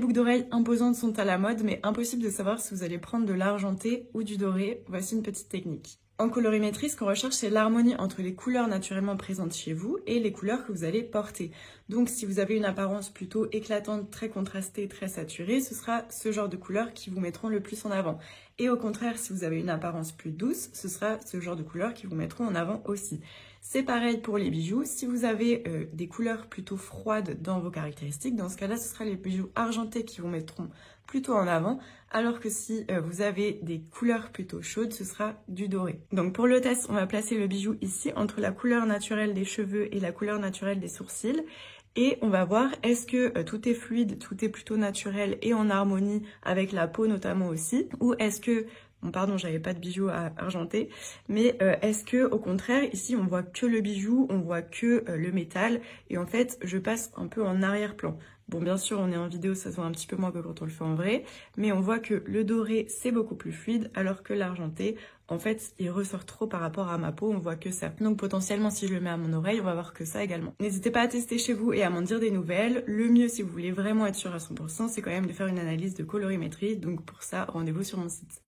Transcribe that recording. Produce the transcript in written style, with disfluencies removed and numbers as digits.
boucles d'oreilles imposantes sont à la mode, mais impossible de savoir si vous allez prendre de l'argenté ou du doré. Voici une petite technique. En colorimétrie, ce qu'on recherche, c'est l'harmonie entre les couleurs naturellement présentes chez vous et les couleurs que vous allez porter. Donc, si vous avez une apparence plutôt éclatante, très contrastée, très saturée, ce sera ce genre de couleurs qui vous mettront le plus en avant. Et au contraire, si vous avez une apparence plus douce, ce sera ce genre de couleurs qui vous mettront en avant aussi. C'est pareil pour les bijoux. Si vous avez des couleurs plutôt froides dans vos caractéristiques, dans ce cas-là, ce sera les bijoux argentés qui vous mettront plutôt en avant, alors que si vous avez des couleurs plutôt chaudes, ce sera du doré. Donc pour le test, on va placer le bijou ici entre la couleur naturelle des cheveux et la couleur naturelle des sourcils. Et on va voir, est-ce que tout est fluide, tout est plutôt naturel et en harmonie avec la peau notamment aussi, ou est-ce que, bon pardon, j'avais pas de bijoux à argenter, mais est-ce que au contraire, ici on voit que le bijou, on voit que le métal, et en fait je passe un peu en arrière-plan. Bon, bien sûr, on est en vidéo, ça se voit un petit peu moins que quand on le fait en vrai, mais on voit que le doré, c'est beaucoup plus fluide, alors que l'argenté, en fait, il ressort trop par rapport à ma peau, on voit que ça. Donc potentiellement, si je le mets à mon oreille, on va voir que ça également. N'hésitez pas à tester chez vous et à m'en dire des nouvelles. Le mieux, si vous voulez vraiment être sûr à 100%, c'est quand même de faire une analyse de colorimétrie. Donc pour ça, rendez-vous sur mon site.